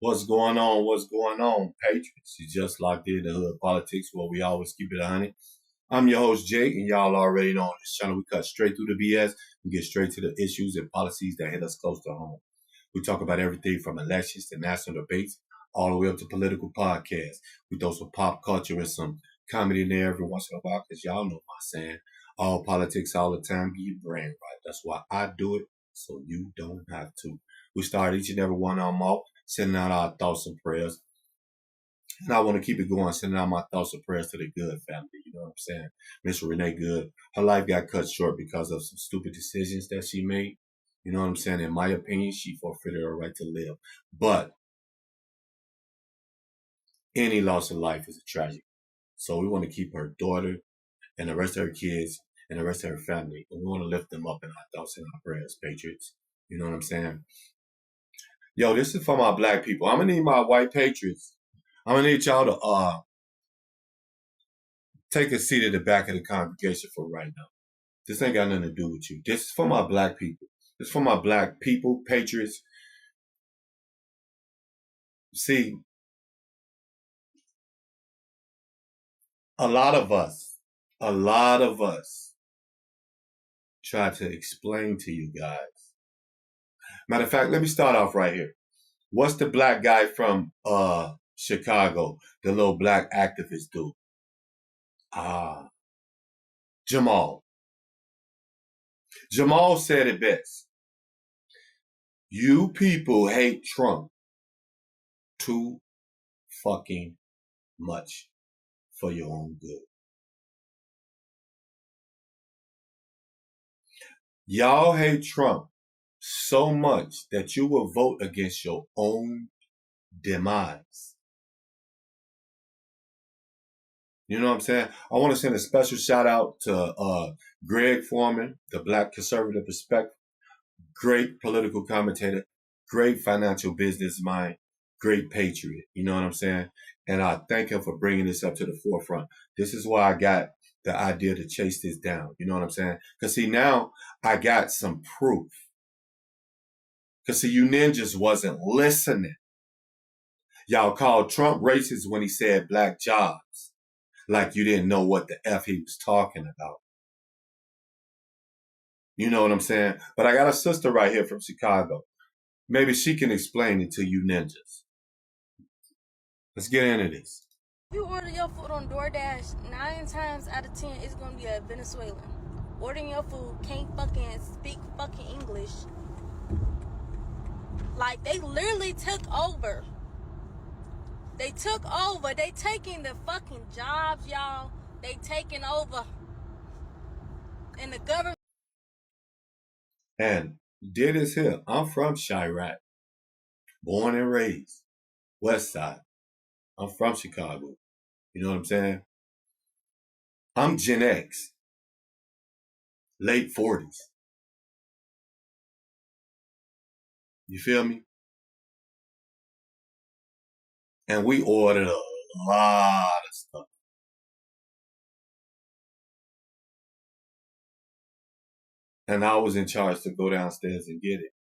What's going on? What's going on, Patriots? You just locked in the Hood Politics where we always keep it 100. I'm your host, Jake, and y'all already know on this channel we cut straight through the BS and get straight to the issues and policies that hit us close to home. We talk about everything from elections to national debates, all the way up to political podcasts. We throw some pop culture and some comedy in there every once in a while, because y'all know my saying, all politics all the time, get your brain right. That's why I do it, so you don't have to. We start each and every one on them sending out our thoughts and prayers. And I want to keep it going, sending out my thoughts and prayers to the Good family. You know what I'm saying? Miss Renee Good, her life got cut short because of some stupid decisions that she made. You know what I'm saying? In my opinion, she forfeited her right to live. But any loss of life is a tragedy. So we want to keep her daughter and the rest of her kids and the rest of her family. And we want to lift them up in our thoughts and our prayers, Patriots. You know what I'm saying? Yo, this is for my black people. I'm going to need my white patriots. I'm going to need y'all to take a seat at the back of the congregation for right now. This ain't got nothing to do with you. This is for my black people. This is for my black people, patriots. See, a lot of us try to explain to you guys. Matter of fact, let me start off right here. What's the black guy from Chicago, the little black activist dude? Jamal. Jamal said it best. You people hate Trump too fucking much for your own good. Y'all hate Trump so much that you will vote against your own demise. You know what I'm saying? I want to send a special shout out to Greg Foreman, the Black Conservative Perspective, great political commentator, great financial business mind, great patriot. You know what I'm saying? And I thank him for bringing this up to the forefront. This is why I got the idea to chase this down. You know what I'm saying? Because see, now I got some proof. Because see, you ninjas wasn't listening. Y'all called Trump racist when he said black jobs. Like you didn't know what the F he was talking about. You know what I'm saying? But I got a sister right here from Chicago. Maybe she can explain it to you ninjas. Let's get into this. You order your food on DoorDash, 9 times out of 10, it's gonna be a Venezuelan. Ordering your food, can't fucking speak fucking English. Like, they literally took over. They took over. They taking the fucking jobs, y'all. They taking over. And the government. And did as here. I'm from Chirac. Born and raised. West Side. I'm from Chicago. You know what I'm saying? I'm Gen X. Late 40s. You feel me? And we ordered a lot of stuff. And I was in charge to go downstairs and get it,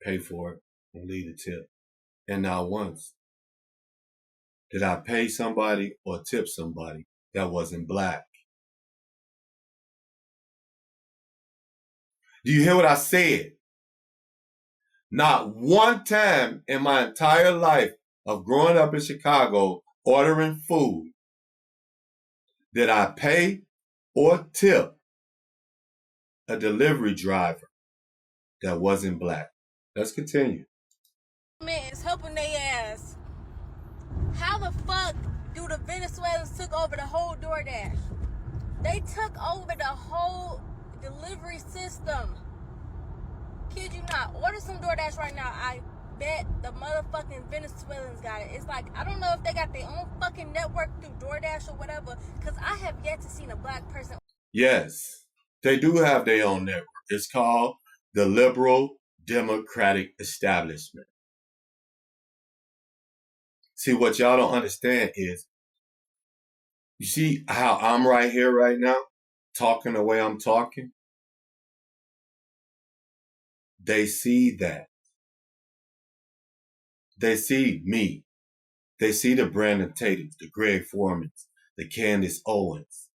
pay for it, and leave the tip. And not once did I pay somebody or tip somebody that wasn't black. Do you hear what I said? Not one time in my entire life of growing up in Chicago ordering food did I pay or tip a delivery driver that wasn't black. Let's continue. Man, is helping their ass. How the fuck do the Venezuelans took over the whole DoorDash? They took over the whole delivery system. Kid you not. Order some DoorDash right now. I bet the motherfucking Venezuelans got it. It's like, I don't know if they got their own fucking network through DoorDash or whatever, because I have yet to see a black person. Yes, they do have their own network. It's called the Liberal Democratic Establishment. See, what y'all don't understand is, you see how I'm right here right now, talking the way I'm talking? They see that. They see me. They see the Brandon Tatums, the Greg Formans, the Candace Owens,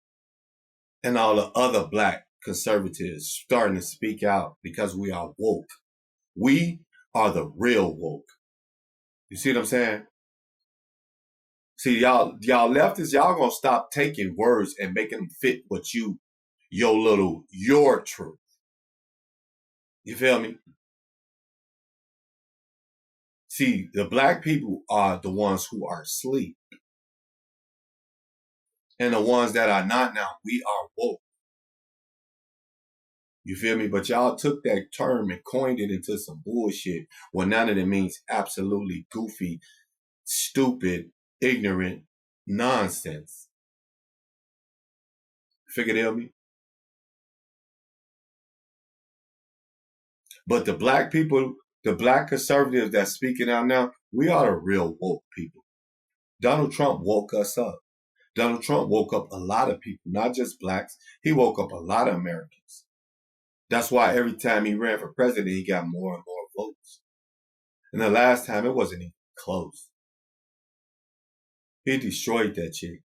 and all the other black conservatives starting to speak out because we are woke. We are the real woke. You see what I'm saying? See, y'all leftists, y'all gonna stop taking words and making them fit what your truth. You feel me? See, the black people are the ones who are asleep. And the ones that are not now, we are woke. You feel me? But y'all took that term and coined it into some bullshit. Well, none of it means absolutely goofy, stupid, ignorant nonsense. Figure me? But the black people, the black conservatives that's speaking out now, we are the real woke people. Donald Trump woke us up. Donald Trump woke up a lot of people, not just blacks. He woke up a lot of Americans. That's why every time he ran for president, he got more and more votes. And the last time, it wasn't even close. He destroyed that chick.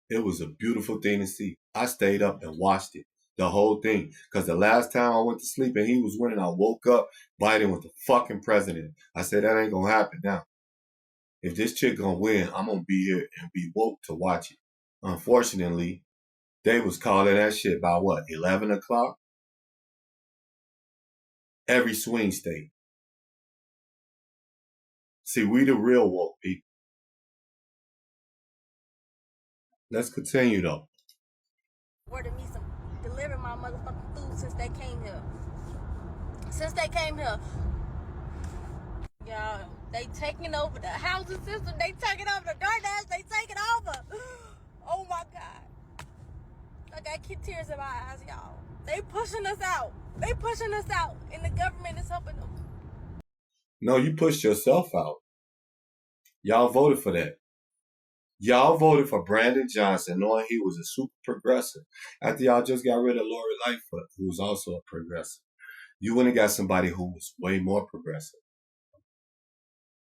It was a beautiful thing to see. I stayed up and watched it, the whole thing. Because the last time I went to sleep and he was winning, I woke up, Biden was the fucking president. I said, that ain't going to happen now. If this chick going to win, I'm going to be here and be woke to watch it. Unfortunately, they was calling that shit by what, 11 o'clock? Every swing state. See, we the real woke people. Let's continue though. Ordered me some, deliver my motherfucking food since they came here. Since they came here. Y'all, they taking over the housing system. They taking over the DoorDash. They taking over. Oh my God. I got tears in my eyes, y'all. They pushing us out. They pushing us out. And the government is helping them. No, you pushed yourself out. Y'all voted for that. Y'all voted for Brandon Johnson knowing he was a super progressive. After y'all just got rid of Lori Lightfoot, who was also a progressive. You went and got somebody who was way more progressive.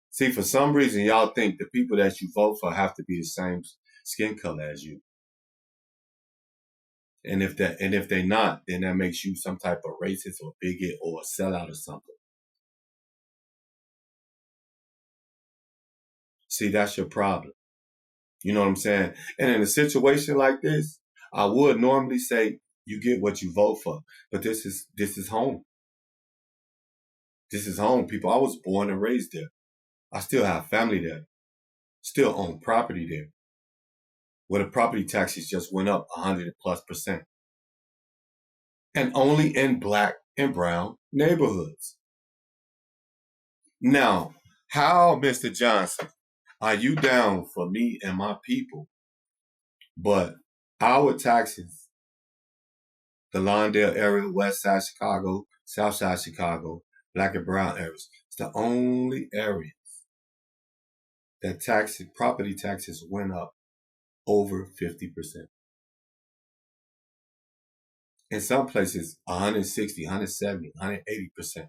See, for some reason, y'all think the people that you vote for have to be the same skin color as you. And if they're not, then that makes you some type of racist or bigot or a sellout or something. See, that's your problem. You know what I'm saying? And in a situation like this, I would normally say you get what you vote for. But this is home. This is home, people. I was born and raised there. I still have family there. Still own property there. Where the property taxes just went up 100+%. And only in black and brown neighborhoods. Now, how, Mr. Johnson, are you down for me and my people? But our taxes, the Lawndale area, west side Chicago, south side Chicago, black and brown areas, it's the only areas that property taxes went up over 50%. In some places, 160, 170, 180%.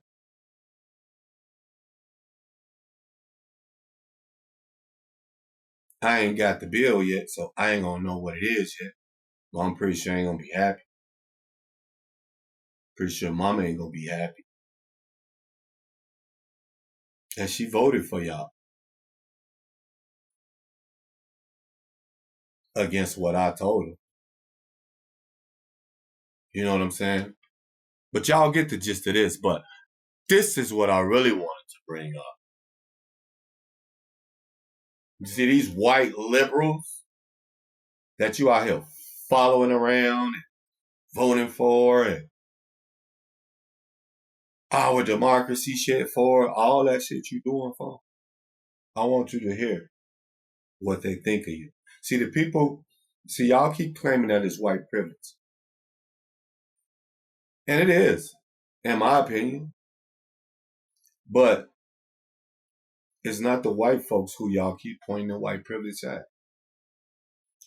I ain't got the bill yet, so I ain't gonna know what it is yet. But I'm pretty sure I ain't gonna be happy. Pretty sure mama ain't gonna be happy. And she voted for y'all. Against what I told her. You know what I'm saying? But y'all get the gist of this, but this is what I really wanted to bring up. You see these white liberals that you out here following around and voting for and our democracy shit for, all that shit you doing for. I want you to hear what they think of you. See, the people, y'all keep claiming that it's white privilege. And it is, in my opinion. But it's not the white folks who y'all keep pointing the white privilege at.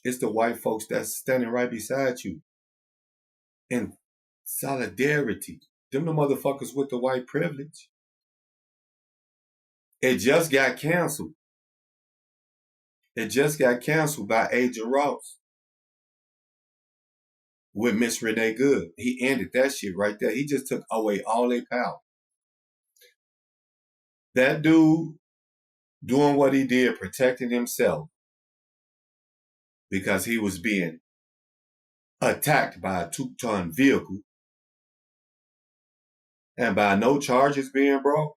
It's the white folks that's standing right beside you. In solidarity. Them the motherfuckers with the white privilege. It just got canceled. It just got canceled by Agent Ross with Miss Renee Good. He ended that shit right there. He just took away all their power. That dude doing what he did, protecting himself because he was being attacked by a 2-ton vehicle and by no charges being brought,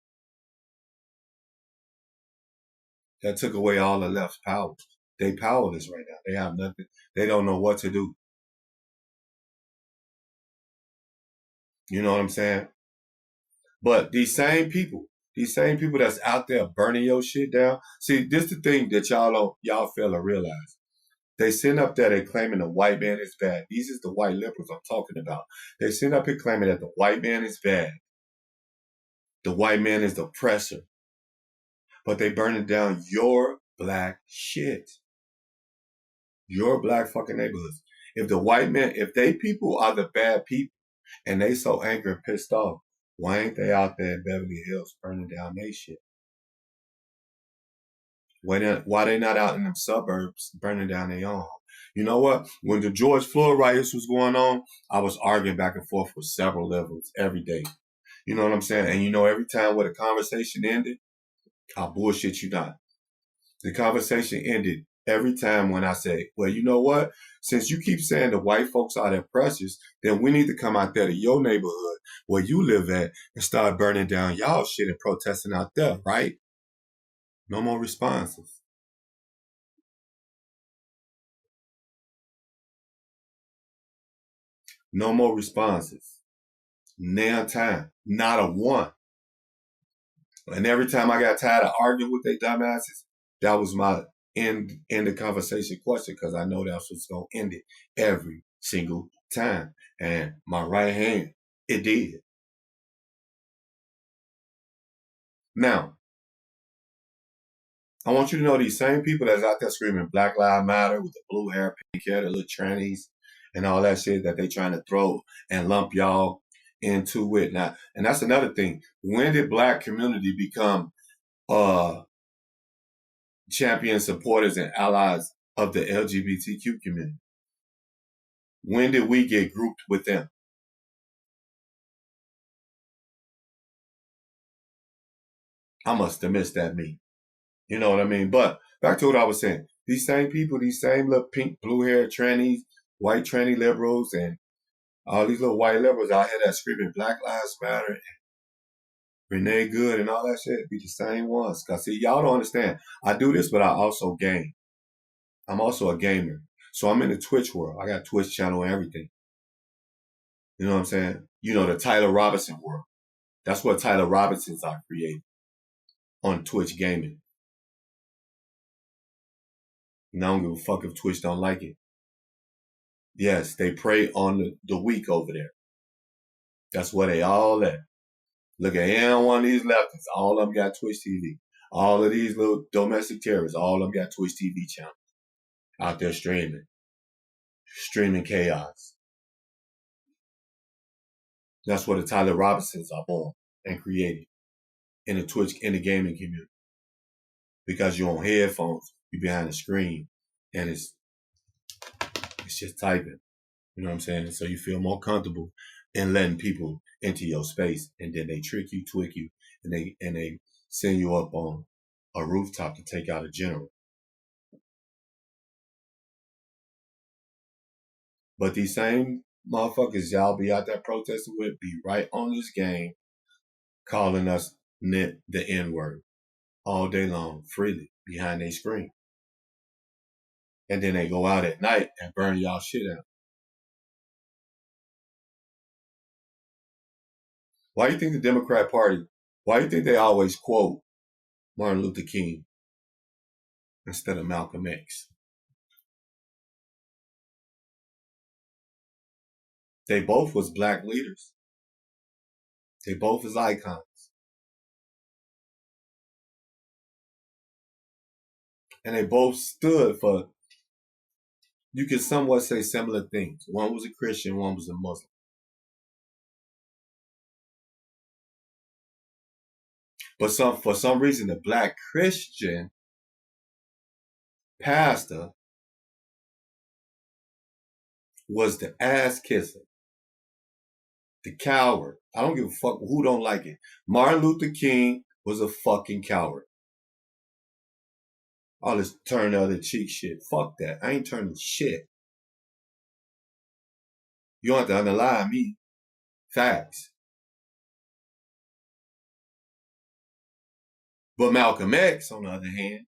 that took away all the left's power. They powerless right now. They have nothing. They don't know what to do. You know what I'm saying? But these same people that's out there burning your shit down. See, this the thing that y'all fail to realize. They sit up there, they claiming the white man is bad. These is the white liberals I'm talking about. They sit up here claiming that the white man is bad. The white man is the oppressor. But they burning down your black shit. Your black fucking neighborhoods. If the white man, if they people are the bad people and they so angry and pissed off, why ain't they out there in Beverly Hills burning down their shit? Why they not out in them suburbs burning down their own? You know what? When the George Floyd riots was going on, I was arguing back and forth with several liberals every day. You know what I'm saying? And you know, every time where the conversation ended, I bullshit you not. The conversation ended every time when I say, well, you know what? Since you keep saying the white folks are the oppressors, then we need to come out there to your neighborhood where you live at and start burning down y'all shit and protesting out there, right? No more responses. No more responses. Now time. Not a one. And every time I got tired of arguing with they dumbasses, that was my end the conversation question, because I know that's what's going to end it every single time. And my right hand, it did. Now, I want you to know these same people that's out there screaming Black Lives Matter with the blue hair, pink hair, the little trannies, and all that shit that they trying to throw and lump y'all into it now. And that's another thing. When did black community become champion supporters and allies of the LGBTQ community? When did we get grouped with them? I must have missed that meeting. You know what I mean? But back to what I was saying. These same people, these same little pink, blue haired trannies, white tranny liberals, and all these little white liberals out here that screaming Black Lives Matter and Renee Good and all that shit be the same ones. Cause see, y'all don't understand. I do this, but I also game. I'm also a gamer. So I'm in the Twitch world. I got Twitch channel and everything. You know what I'm saying? You know, the Tyler Robinson world. That's what Tyler Robinsons are creating on Twitch gaming. And I don't give a fuck if Twitch don't like it. Yes, they prey on the weak over there. That's where they all at. Look at any one of these leftists. All of them got Twitch TV. All of these little domestic terrorists, all of them got Twitch TV channels out there streaming chaos. That's where the Tyler Robinsons are born and created in the Twitch, in the gaming community. Because you're on headphones, you're behind the screen, and it's just typing. You know what I'm saying? So you feel more comfortable in letting people into your space, and then they trick you, twig you, and they send you up on a rooftop to take out a general. But these same motherfuckers y'all be out there protesting with be right on this game, calling us the N-word all day long, freely, behind their screen. And then they go out at night and burn y'all shit out. Why do you think the Democrat Party, why do you think they always quote Martin Luther King instead of Malcolm X? They both was black leaders. They both is icons. And they both stood for, you could somewhat say, similar things. One was a Christian, one was a Muslim. But for some reason, the black Christian pastor was the ass kisser, the coward. I don't give a fuck who don't like it. Martin Luther King was a fucking coward. All this turn the other cheek shit. Fuck that. I ain't turning shit. You don't have to underline me. Facts. But Malcolm X, on the other hand,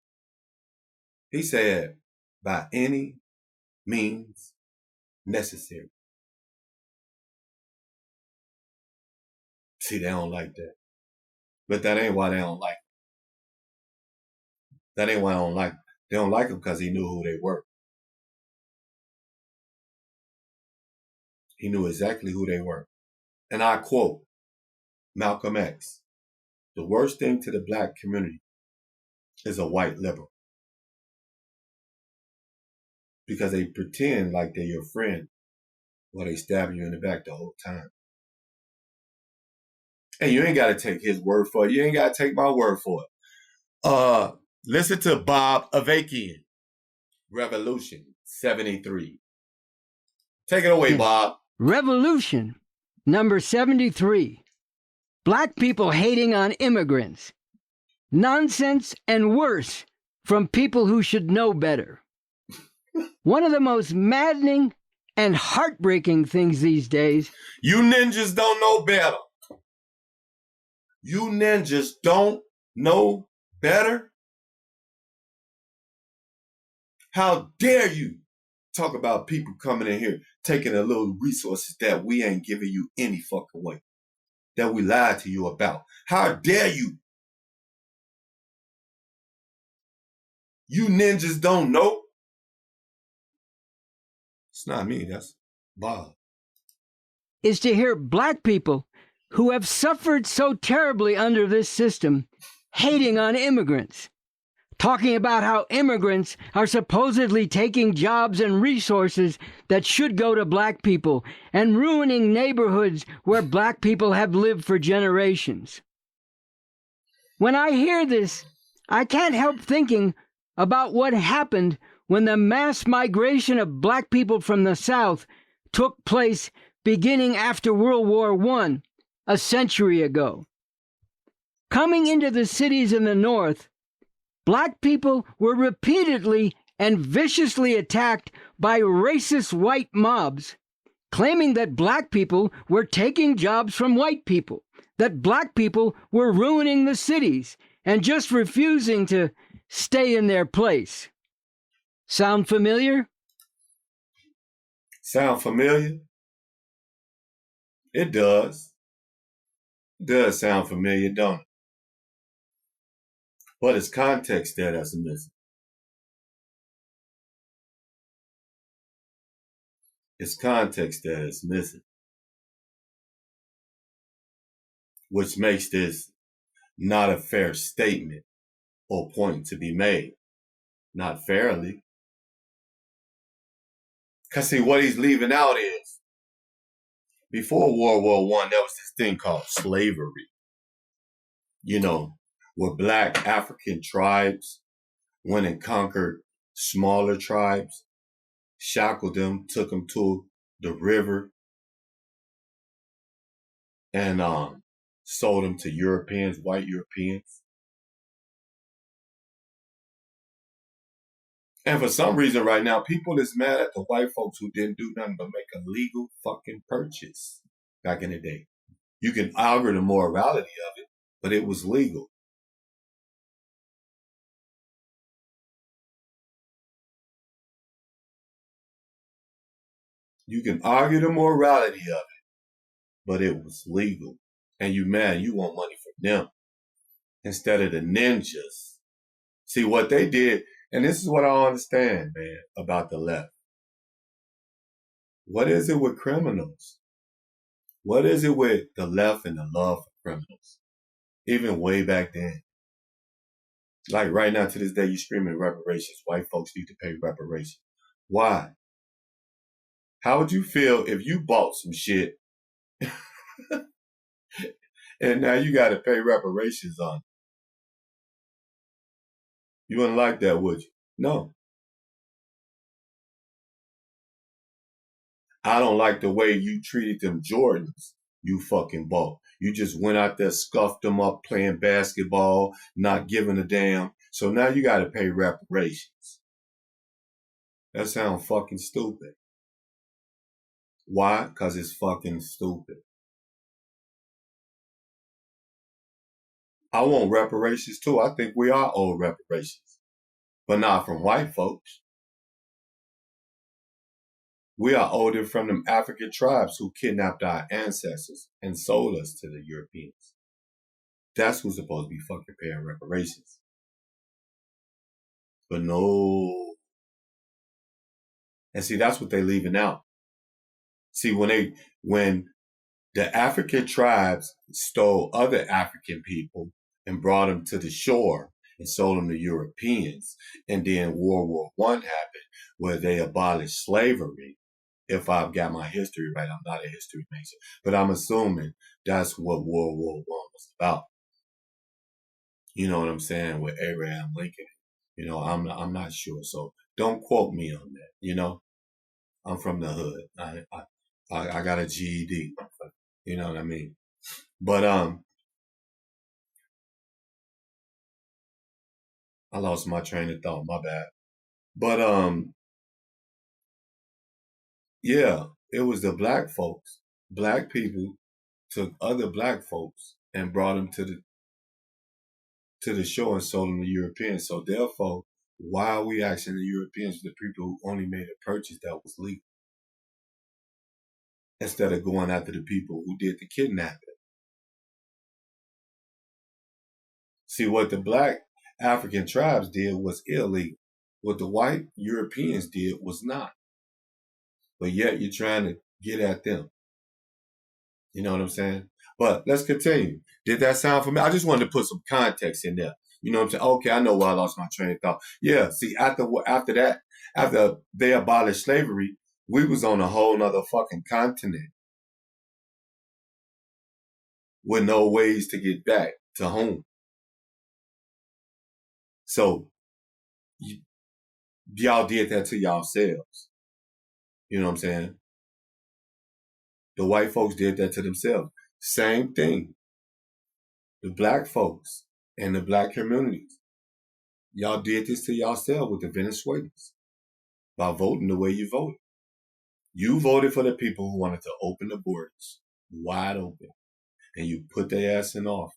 he said, by any means necessary. See, they don't like that. But that ain't why they don't like him. That ain't why they don't like him. They don't like him because he knew who they were. He knew exactly who they were. And I quote Malcolm X, the worst thing to the black community is a white liberal. Because they pretend like they're your friend while they stab you in the back the whole time. And you ain't got to take his word for it. You ain't got to take my word for it. Listen to Bob Avakian, Revolution 73. Take it away, Bob. Revolution number 73. Black people hating on immigrants. Nonsense and worse from people who should know better. One of the most maddening and heartbreaking things these days. You ninjas don't know better. You ninjas don't know better? How dare you talk about people coming in here taking a little resources that we ain't giving you any fucking way, that we lied to you about. How dare you? You ninjas don't know? It's not me, that's Bob. Is to hear black people who have suffered so terribly under this system hating on immigrants, talking about how immigrants are supposedly taking jobs and resources that should go to black people and ruining neighborhoods where black people have lived for generations. When I hear this, I can't help thinking about what happened when the mass migration of black people from the South took place beginning after World War I, a century ago. Coming into the cities in the North, black people were repeatedly and viciously attacked by racist white mobs, claiming that black people were taking jobs from white people, that black people were ruining the cities and just refusing to stay in their place. Sound familiar? Sound familiar? It does. It does sound familiar, don't it? But it's context there that's missing. It's context there that's missing. Which makes this not a fair statement or point to be made. Not fairly. Because see, what he's leaving out is, before World War I, there was this thing called slavery. You know, where black African tribes went and conquered smaller tribes, shackled them, took them to the river, and sold them to Europeans, white Europeans. And for some reason right now, people is mad at the white folks who didn't do nothing but make a legal fucking purchase back in the day. You can argue the morality of it, but it was legal. You can argue the morality of it, but it was legal. And you mad, you want money from them instead of the ninjas. See what they did, and this is what I don't understand, man, about the left. What is it with criminals? What is it with the left and the love for criminals? Even way back then. Like right now, to this day, you're screaming reparations. White folks need to pay reparations. Why? How would you feel if you bought some shit and now you got to pay reparations on it? You wouldn't like that, would you? No. I don't like the way you treated them Jordans, you fucking bought. You just went out there, scuffed them up playing basketball, not giving a damn. So now you got to pay reparations. That sounds fucking stupid. Why? Because it's fucking stupid. I want reparations too. I think we are owed reparations, but not from white folks. We are owed it from them African tribes who kidnapped our ancestors and sold us to the Europeans. That's who's supposed to be fucking paying reparations. But no. And see, that's what they leaving out. See, when the African tribes stole other African people and brought them to the shore and sold them to Europeans, and then World War I happened, where they abolished slavery. If I've got my history right, I'm not a history major, but I'm assuming that's what World War I was about. You know what I'm saying? With Abraham Lincoln. You know, I'm not sure, so don't quote me on that. You know, I'm from the hood. I got a GED. You know what I mean? But I lost my train of thought. My bad. But yeah, it was the black folks. Black people took other black folks and brought them to the shore and sold them to Europeans. So therefore, why are we asking the Europeans, the people who only made a purchase that was legal, instead of going after the people who did the kidnapping? See, what the black African tribes did was illegal. What the white Europeans did was not. But yet you're trying to get at them. You know what I'm saying? But let's continue. Did that sound familiar? I just wanted to put some context in there. You know what I'm saying? Okay, I know why I lost my train of thought. Yeah, see, after that, after they abolished slavery, we was on a whole nother fucking continent with no ways to get back to home. So y'all did that to yourselves. You know what I'm saying? The white folks did that to themselves. Same thing. The black folks and the black communities. Y'all did this to yourselves with the Venezuelans by voting the way you voted. You voted for the people who wanted to open the borders wide open, and you put their ass in office.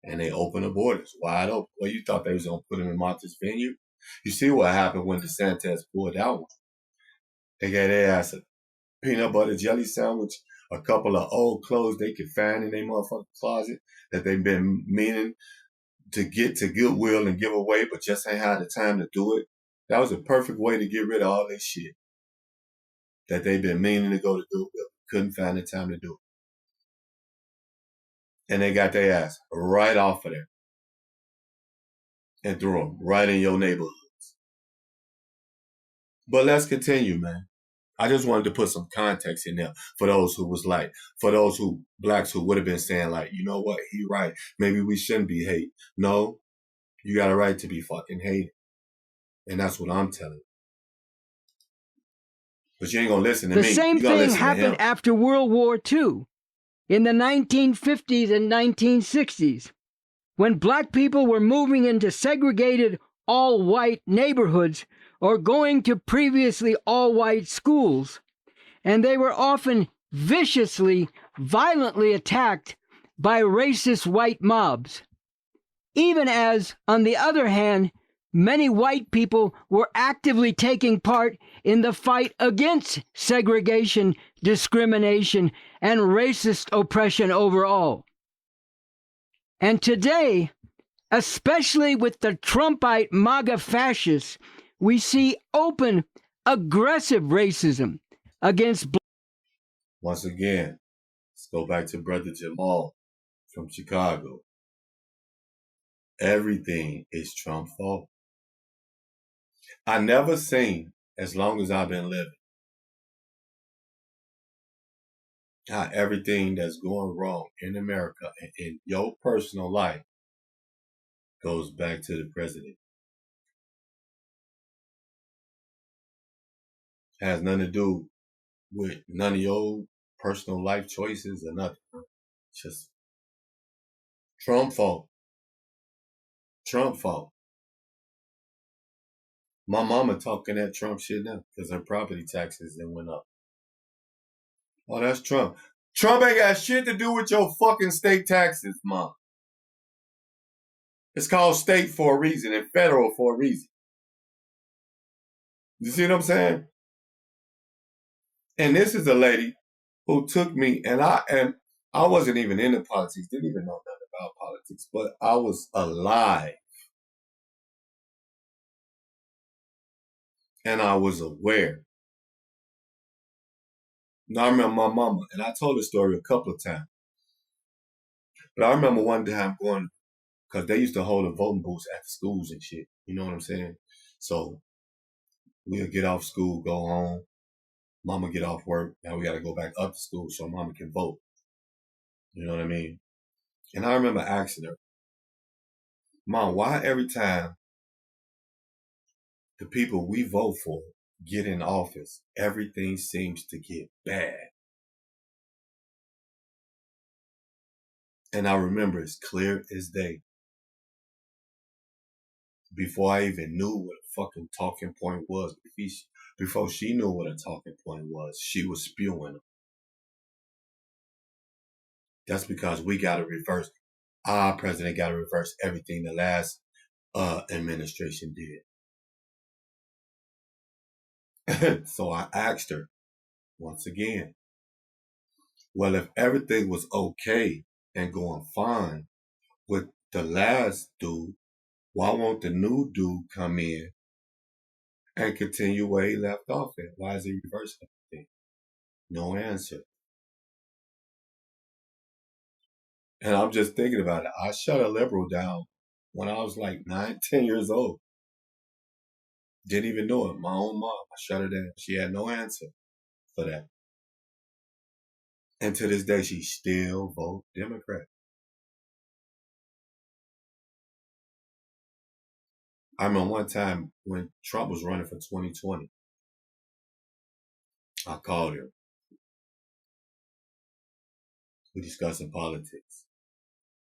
And they opened the borders wide open. Well, you thought they was going to put them in Martha's Vineyard? You see what happened when DeSantis pulled out one. They gave their ass a peanut butter jelly sandwich, a couple of old clothes they could find in their motherfucking closet that they've been meaning to get to Goodwill and give away, but just ain't had the time to do it. That was a perfect way to get rid of all this shit that they've been meaning to go to Goodwill. Couldn't find the time to do it. And they got their ass right off of there and threw them right in your neighborhoods. But let's continue, man. I just wanted to put some context in there for those who was like, for those who, blacks who would have been saying like, you know what, he right. Maybe we shouldn't be hate. No, you got a right to be fucking hated. And that's what I'm telling you. But you ain't gonna listen to me. The same thing happened after World War II, in the 1950s and 1960s, when black people were moving into segregated all-white neighborhoods or going to previously all-white schools, and they were often viciously, violently attacked by racist white mobs. Even as, on the other hand, many white people were actively taking part in the fight against segregation, discrimination, and racist oppression overall. And today, especially with the Trumpite MAGA fascists, we see open, aggressive racism against black. Once again, let's go back to Brother Jamal from Chicago. Everything is Trump's fault. I never seen, as long as I've been living, how everything that's going wrong in America and in your personal life goes back to the president. Has nothing to do with none of your personal life choices or nothing. It's just Trump fault. Trump fault. My mama talking that Trump shit now because her property taxes then went up. Oh, that's Trump. Trump ain't got shit to do with your fucking state taxes, Mom. It's called state for a reason and federal for a reason. You see what I'm saying? And this is a lady who took me, and I wasn't even into politics, didn't even know nothing about politics, but I was alive. And I was aware. Now I remember my mama, and I told the story a couple of times. But I remember one time going, because they used to hold the voting booths at the schools and shit. You know what I'm saying? So we'll get off school, go home. Mama get off work. Now we got to go back up to school so mama can vote. You know what I mean? And I remember asking her, Mom, why every time the people we vote for get in office, everything seems to get bad? And I remember it's clear as day. Before I even knew what a fucking talking point was, before she knew what a talking point was, she was spewing them. That's because we got to reverse. Our president got to reverse everything the last administration did. So I asked her once again, well, if everything was okay and going fine with the last dude, why won't the new dude come in and continue where he left off at? Why is he reversing everything? No answer. And I'm just thinking about it. I shut a liberal down when I was like 9, 10 years old. Didn't even know it. My own mom. I shut her down. She had no answer for that. And to this day, she still votes Democrat. I remember one time when Trump was running for 2020, I called her. We discussing politics.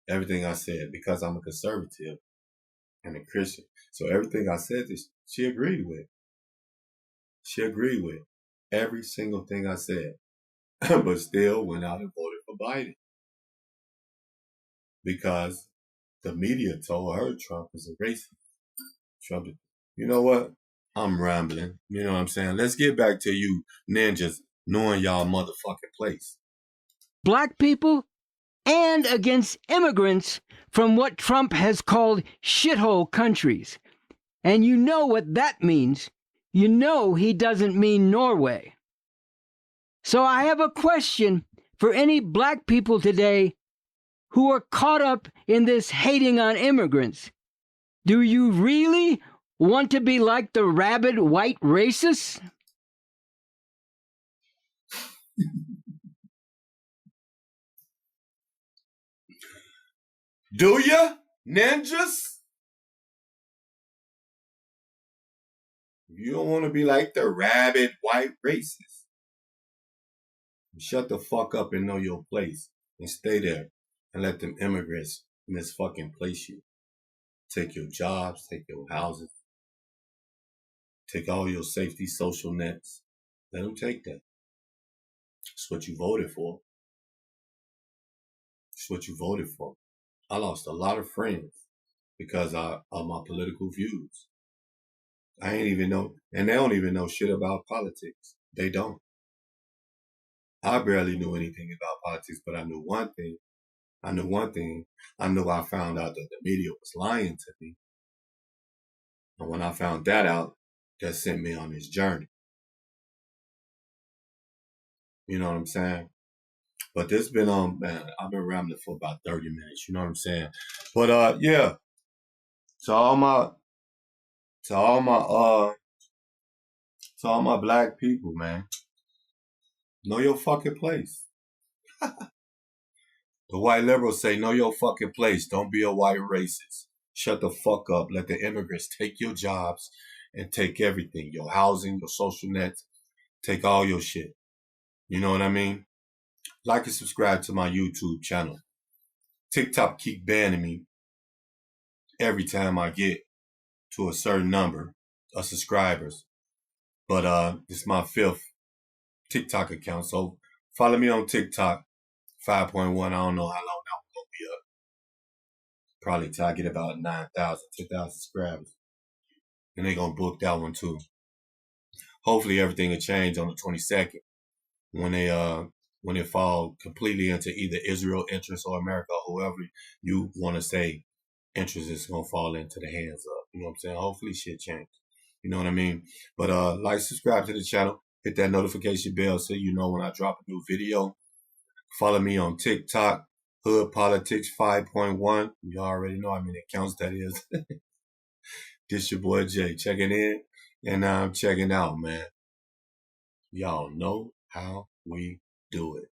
Everything I said, because I'm a conservative and a Christian. So everything I said, she agreed with. She agreed with every single thing I said, but still went out and voted for Biden. Because the media told her Trump is a racist. Trump, you know what? I'm rambling. You know what I'm saying? Let's get back to you ninjas knowing y'all motherfucking place. Black people and against immigrants from what Trump has called shithole countries. And you know what that means. You know he doesn't mean Norway. So I have a question for any black people today who are caught up in this hating on immigrants. Do you really want to be like the rabid white racists? Do ya, ninjas? You don't want to be like the rabid white racists. Shut the fuck up and know your place and stay there and let them immigrants misfucking place you. Take your jobs, take your houses, take all your safety social nets. Let them take that. It's what you voted for. It's what you voted for. I lost a lot of friends because of my political views. I ain't even know, and they don't even know shit about politics. They don't. I barely knew anything about politics, but I knew one thing. I knew I found out that the media was lying to me. And when I found that out, that sent me on this journey. You know what I'm saying? But this been on, man, I've been rambling for about 30 minutes. You know what I'm saying? But yeah. To all my black people, man. Know your fucking place. The white liberals say, know your fucking place. Don't be a white racist. Shut the fuck up. Let the immigrants take your jobs and take everything. Your housing, your social nets. take all your shit. You know what I mean? Like and subscribe to my YouTube channel. TikTok keep banning me every time I get to a certain number of subscribers. But this is my 5th TikTok account. So follow me on TikTok, 5.1. I don't know how long that one's going to be up. Probably till I get about 9,000, 10,000 subscribers. And they're going to book that one too. Hopefully everything will change on the 22nd when they fall completely into either Israel interest or America, or whoever you want to say interest is going to fall into the hands of. You know what I'm saying? Hopefully shit change. You know what I mean? But like, subscribe to the channel. Hit that notification bell so you know when I drop a new video. Follow me on TikTok, Hood Politics 5.1. You already know how many accounts that is. This your boy Jay checking in, and I'm checking out, man. Y'all know how we do it.